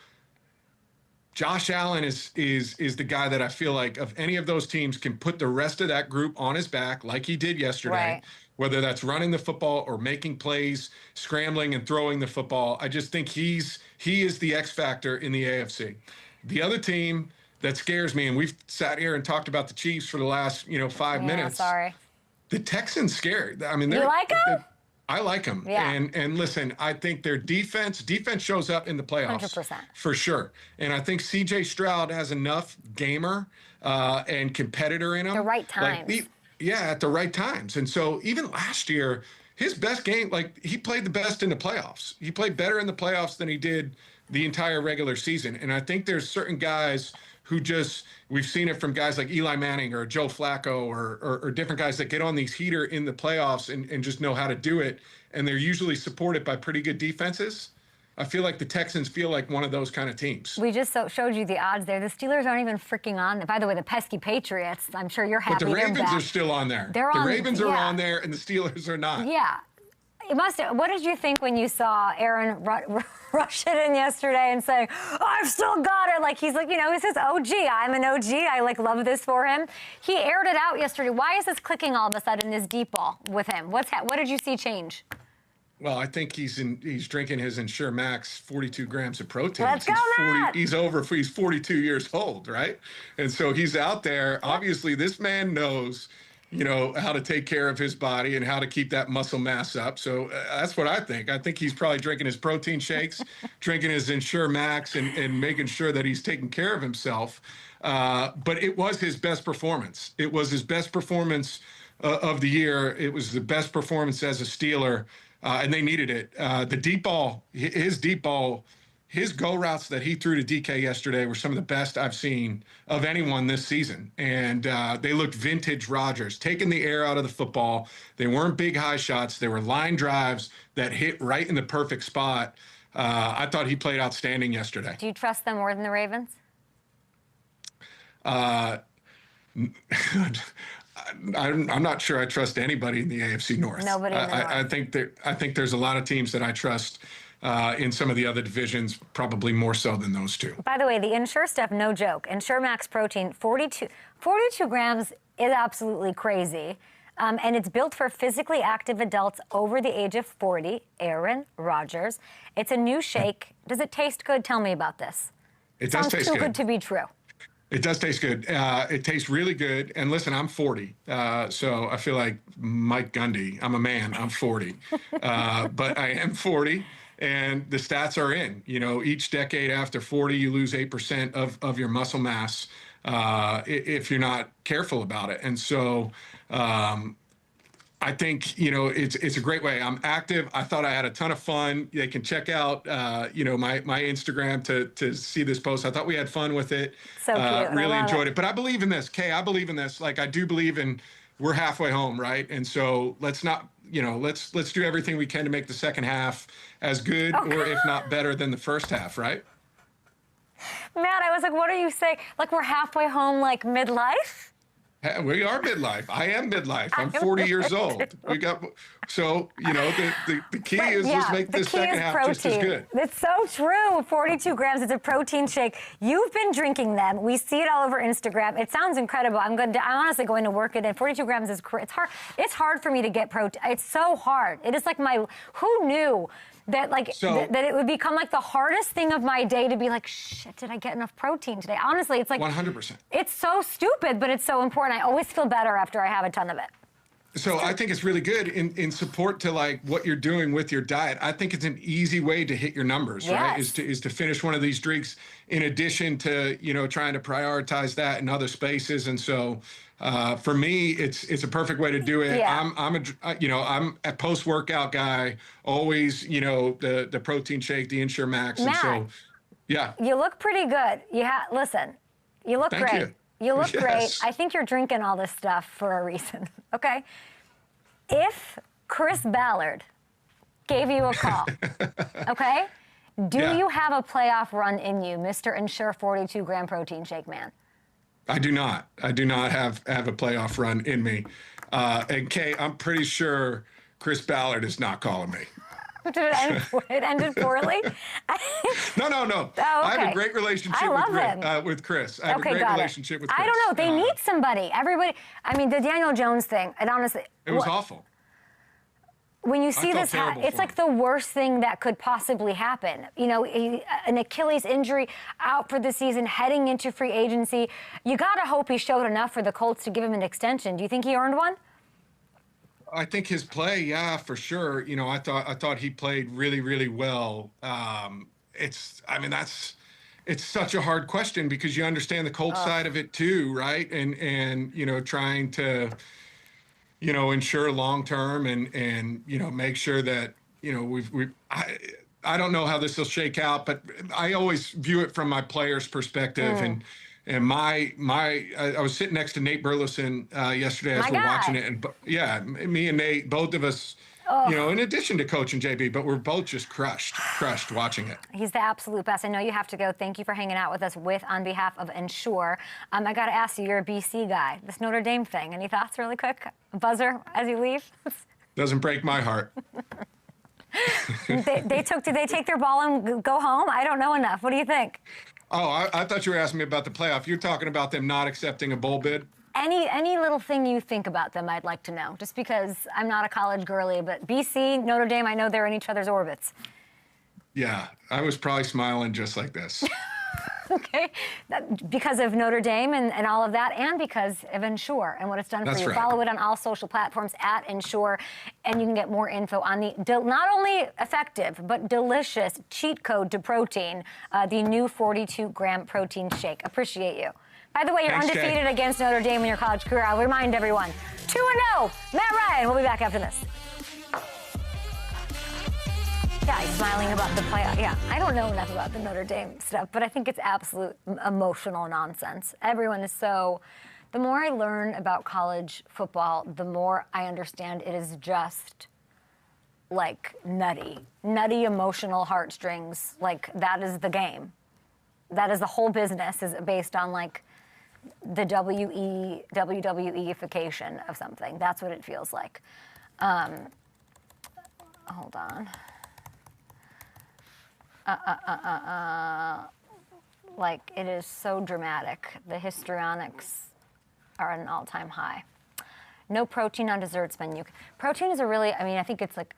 Josh Allen is the guy that I feel like of any of those teams can put the rest of that group on his back like he did yesterday. Right. Whether that's running the football or making plays, scrambling and throwing the football. I just think he is the X factor in the AFC. The other team that scares me, and we've sat here and talked about the Chiefs for the last 5 minutes. Sorry. The Texans scared. I mean, you like them? I like them. Yeah. And listen, I think their defense shows up in the playoffs. 100%. For sure. And I think C.J. Stroud has enough gamer and competitor in him. The right times. At the right times. And so even last year, his best game, he played the best in the playoffs. He played better in the playoffs than he did the entire regular season. And I think there's certain guys who we've seen it from guys like Eli Manning or Joe Flacco or different guys that get on these heater in the playoffs and just know how to do it. And they're usually supported by pretty good defenses. I feel like the Texans feel like one of those kind of teams. We just showed you the odds there. The Steelers aren't even freaking on. By the way, the pesky Patriots, I'm sure you're happy. But the Ravens are still on there. The Ravens are on there, and the Steelers are not. Yeah. What did you think when you saw Aaron rush it in yesterday and say, I've still got it? He's he says, OG, I'm an OG. I love this for him. He aired it out yesterday. Why is this clicking all of a sudden, this deep ball with him? What did you see change? Well, I think he's drinking his Ensure Max 42 grams of protein. Let's go, Matt! He's 42 years old, right? And so he's out there. Obviously, this man knows, how to take care of his body and how to keep that muscle mass up. So that's what I think. I think he's probably drinking his protein shakes, drinking his Ensure Max, and making sure that he's taking care of himself. But it was his best performance. It was his best performance of the year. It was the best performance as a Steeler. And they needed it. The deep ball, his go routes that he threw to DK yesterday were some of the best I've seen of anyone this season. And they looked vintage Rodgers, taking the air out of the football. They weren't big high shots. They were line drives that hit right in the perfect spot. I thought he played outstanding yesterday. Do you trust them more than the Ravens? I'm not sure I trust anybody in the AFC North. Nobody in the North. I think there's a lot of teams that I trust in some of the other divisions, probably more so than those two. By the way, the Ensure stuff, no joke. Ensure Max Protein, 42 grams is absolutely crazy. And it's built for physically active adults over the age of 40. Aaron Rodgers. It's a new shake. Does it taste good? Tell me about this. It does taste Sounds too good. good to be true. It does taste good. It tastes really good. And listen, I'm 40, so I feel like Mike Gundy. I'm a man. I'm 40, but I am 40, and the stats are in. You know, each decade after 40, you lose 8% of your muscle mass if you're not careful about it. And so I think, you know, it's a great way. I'm active. I thought I had a ton of fun. They can check out, you know, my Instagram to see this post. I thought we had fun with it. So cute. Really enjoyed it. But I believe in this, Kay. I believe in this. Like, I do believe in we're halfway home, right? And so let's not, you know, let's do everything we can to make the second half as good or if not better than the first half, right? Matt, I was like, what are you saying? Like, we're halfway home, like midlife? We are midlife. I am midlife. I'm 40 years old. We got, so, you know, the key is let's make this second half just as good. It's so true. 42 grams. It's a protein shake. You've been drinking them. We see it all over Instagram. It sounds incredible. I'm honestly going to work it in. 42 grams is, it's hard. It's hard for me to get protein. It's so hard. It is like who knew that that it would become like the hardest thing of my day to be like, shit, did I get enough protein today? Honestly, it's like 100%. It's so stupid, but it's so important. I always feel better after I have a ton of it. So I think it's really good in support to like what you're doing with your diet. I think it's an easy way to hit your numbers, right? Is to finish one of these drinks in addition to, you know, trying to prioritize that in other spaces. And so for me, it's a perfect way to do it. Yeah. I'm a post-workout guy, always, you know, the protein shake, the Ensure Max. Matt, and so, yeah. You look pretty good. Listen, you look Thank great. you. You look Yes. great. I think you're drinking all this stuff for a reason, okay? If Chris Ballard gave you a call, okay, do you have a playoff run in you, Mr. Ensure 42-gram protein shake man? I do not. I do not have a playoff run in me. And Kay, I'm pretty sure Chris Ballard is not calling me. Did it end? It ended poorly? No. Oh, okay. I have a great relationship with Chris. I have a great relationship with Chris. I don't know. They need somebody. Everybody. I mean, the Daniel Jones thing. And honestly, it was awful. When you see this, it's like the worst thing that could possibly happen. You know, an Achilles injury, out for the season, heading into free agency. You gotta hope he showed enough for the Colts to give him an extension. Do you think he earned one? I think his play, yeah, for sure. You know, I thought he played really, really well. It's such a hard question because you understand the Colts side of it too, right? And you know, trying to, you know, ensure long term and you know, make sure that, you know, I don't know how this will shake out, but I always view it from my player's perspective and I was sitting next to Nate Burleson yesterday as we're watching it, and yeah, me and Nate, both of us, you know, in addition to coaching JB, but we're both just crushed watching it. He's the absolute best. I know you have to go. Thank you for hanging out with us on behalf of Ensure. I got to ask you, you're a BC guy. This Notre Dame thing. Any thoughts, really quick? Buzzer as you leave. Doesn't break my heart. Did they take their ball and go home? I don't know enough. What do you think? Oh, I thought you were asking me about the playoff. You're talking about them not accepting a bowl bid? Any little thing you think about them, I'd like to know. Just because I'm not a college girly, but BC, Notre Dame, I know they're in each other's orbits. Yeah, I was probably smiling just like this. Okay, because of Notre Dame and all of that, and because of Ensure and what it's done for you. Right. Follow it on all social platforms at Ensure, and you can get more info on the not only effective but delicious cheat code to protein, the new 42-gram protein shake. Appreciate you. By the way, you're undefeated against Notre Dame in your college career. I'll remind everyone, 2-0, Matt Ryan. We'll be back after this. Yeah, he's smiling about the playoff. Yeah, I don't know enough about the Notre Dame stuff, but I think it's absolute emotional nonsense. Everyone is so... The more I learn about college football, the more I understand it is just, like, nutty emotional heartstrings. Like, that is the game. That is the whole business, is based on, like, the WWE-ification of something. That's what it feels like. Hold on. Like, it is so dramatic. The histrionics are at an all-time high. No protein on desserts menu. Protein is I think it's like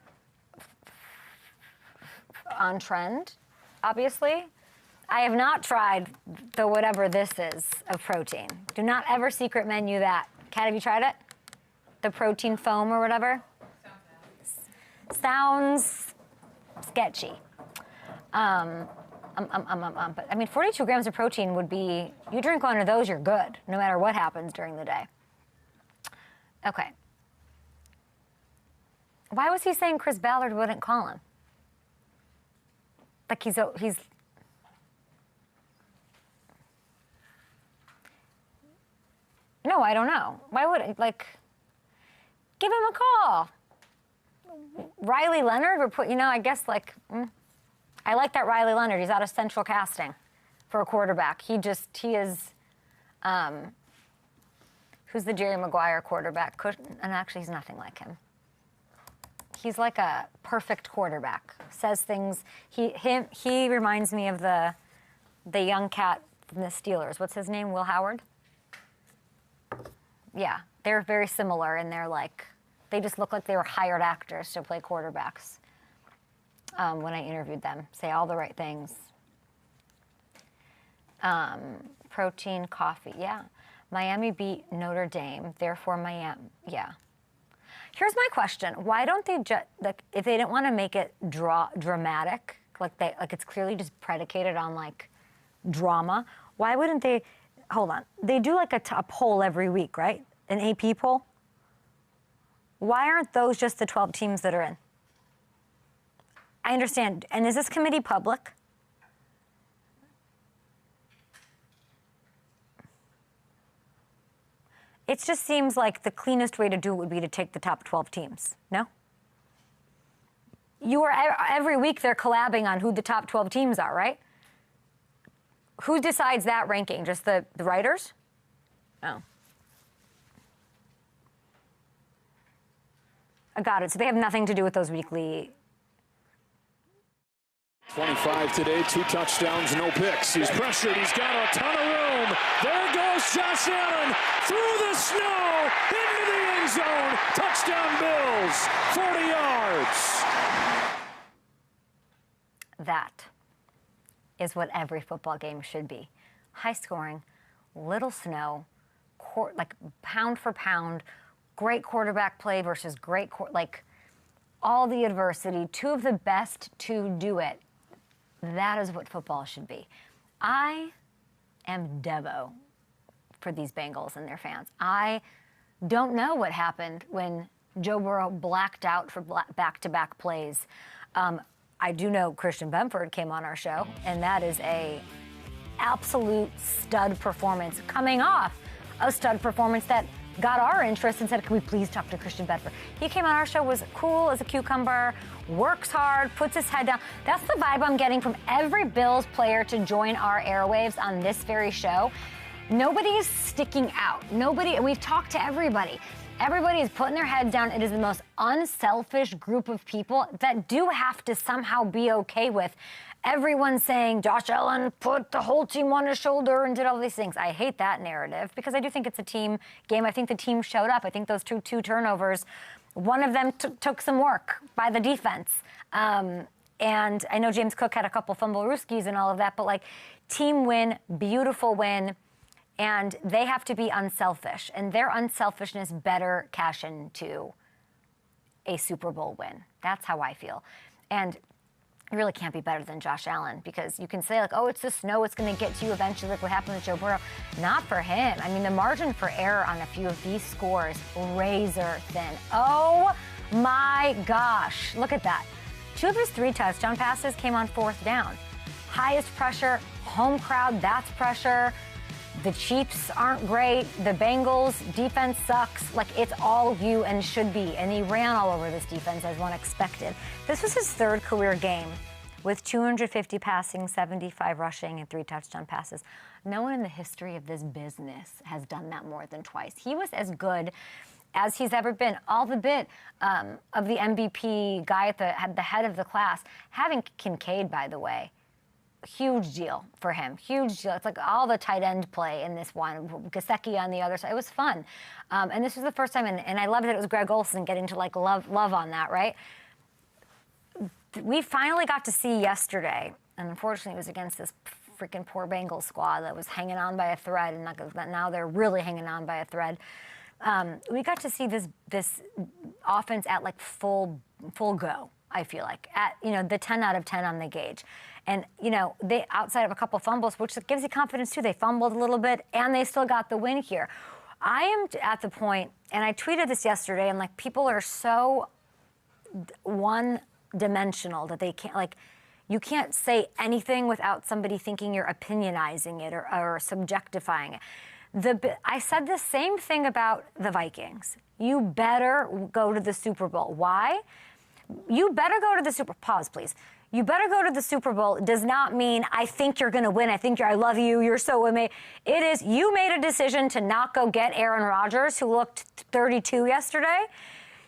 on trend, obviously. I have not tried the whatever this is of protein. Do not ever secret menu that. Kat, have you tried it? The protein foam or whatever? Sounds sketchy. But 42 grams of protein would be, you drink one of those, you're good, no matter what happens during the day. Okay. Why was he saying Chris Ballard wouldn't call him? Like he's no, I don't know. Why would I, give him a call. Riley Leonard would put, I guess I like that Riley Leonard. He's out of central casting for a quarterback. He is, who's the Jerry Maguire quarterback? And actually, he's nothing like him. He's like a perfect quarterback. Says things. He reminds me of the young cat from the Steelers. What's his name? Will Howard? Yeah, they're very similar, and they just look like they were hired actors to play quarterbacks. When I interviewed them, say all the right things. Protein, coffee, yeah. Miami beat Notre Dame, therefore Miami, yeah. Here's my question: why don't they just if they didn't want to make it dramatic, like it's clearly just predicated on drama? Why wouldn't they? Hold on, they do a poll every week, right? An AP poll. Why aren't those just the 12 teams that are in? I understand. And is this committee public? It just seems like the cleanest way to do it would be to take the top 12 teams, no? Every week they're collabing on who the top 12 teams are, right? Who decides that ranking? Just the writers? Oh. I got it. So they have nothing to do with those weekly. 25 today, 2 touchdowns, no picks. He's pressured. He's got a ton of room. There goes Josh Allen through the snow into the end zone. Touchdown Bills, 40 yards. That is what every football game should be. High scoring, little snow, pound for pound, great quarterback play versus great, all the adversity, 2 of the best to do it. That is what football should be. I am Devo for these Bengals and their fans. I don't know what happened when Joe Burrow blacked out for back-to-back plays. I do know Christian Benford came on our show, and that is a absolute stud performance coming off a stud performance that got our interest and said, can we please talk to Christian Bedford? He came on our show, was cool as a cucumber, works hard, puts his head down. That's the vibe I'm getting from every Bills player to join our airwaves on this very show. Nobody is sticking out. We've talked to everybody. Everybody is putting their heads down. It is the most unselfish group of people that do have to somehow be okay with everyone saying Josh Allen put the whole team on his shoulder and did all these things. I hate that narrative because I do think it's a team game. I think the team showed up. I think those two turnovers, one of them took some work by the defense. And I know James Cook had a couple fumble-rooskies and all of that, but team win, beautiful win. And they have to be unselfish. And their unselfishness better cash into a Super Bowl win. That's how I feel. And you really can't be better than Josh Allen because you can say, oh, it's the snow, it's going to get to you eventually, like what happened with Joe Burrow. Not for him. I mean, the margin for error on a few of these scores, razor thin. Oh, my gosh. Look at that. 2 of his 3 touchdown passes came on 4th down. Highest pressure, home crowd, that's pressure. The Chiefs aren't great. The Bengals defense sucks. It's all you and should be. And he ran all over this defense as one expected. This was his 3rd career game with 250 passing, 75 rushing, and 3 touchdown passes. No one in the history of this business has done that more than twice. He was as good as he's ever been. All the bit of the MVP guy at the head of the class. Having Kincaid, by the way, huge deal for him. Huge deal. It's like all the tight end play in this one. Gesicki on the other side. It was fun. And this was the first time, and I loved that it was Greg Olsen getting to like love on that, right? We finally got to see yesterday, and unfortunately it was against this freaking poor Bengals squad that was hanging on by a thread, and now they're really hanging on by a thread. We got to see this offense at like full go. I feel like at the 10 out of 10 on the gauge, and they outside of a couple fumbles, which gives you confidence too. They fumbled a little bit, and they still got the win here. I am at the point, and I tweeted this yesterday, and like people are so one-dimensional that they can't you can't say anything without somebody thinking you're opinionizing it or subjectifying it. I said the same thing about the Vikings. You better go to the Super Bowl. Why? You better go to the Super Bowl. Pause, please. You better go to the Super Bowl does not mean I think you're going to win. I love you. You're so amazing. It is you made a decision to not go get Aaron Rodgers, who looked 32 yesterday.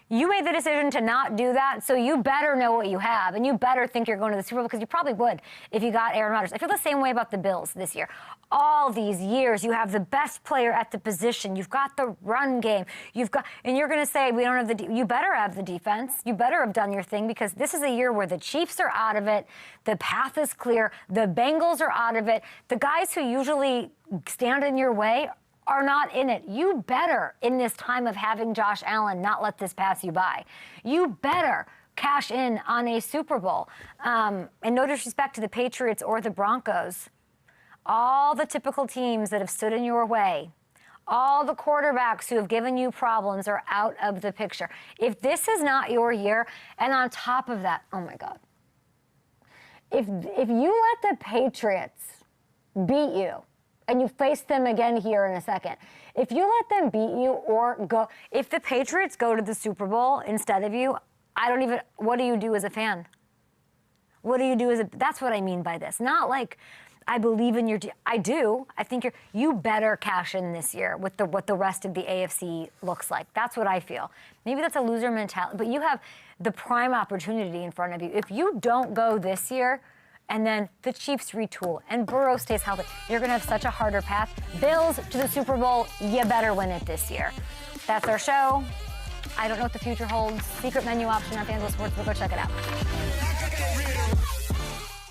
You made the decision to not do that, so you better know what you have, and you better think you're going to the Super Bowl, because you probably would if you got Aaron Rodgers. I feel the same way about the Bills this year. All these years, you have the best player at the position. You've got the run game. And you're going to say, we don't have you better have the defense. You better have done your thing, because this is a year where the Chiefs are out of it. The path is clear. The Bengals are out of it. The guys who usually stand in your way are not in it. You better, in this time of having Josh Allen, not let this pass you by. You better cash in on a Super Bowl. And no disrespect to the Patriots or the Broncos, all the typical teams that have stood in your way, all the quarterbacks who have given you problems are out of the picture. If this is not your year, and on top of that, oh my God, if you let the Patriots beat you, and you face them again here in a second, if you let them beat you if the Patriots go to the Super Bowl instead of you, what do you do as a fan? What do you do that's what I mean by this. Not like I believe in I do. I think you better cash in this year with what the rest of the AFC looks like. That's what I feel. Maybe that's a loser mentality, but you have the prime opportunity in front of you. If you don't go this year, and then the Chiefs retool, and Burrow stays healthy, you're going to have such a harder path. Bills to the Super Bowl, you better win it this year. That's our show. I don't know what the future holds. Secret menu option on FanDuel Sportsbook. Go check it out.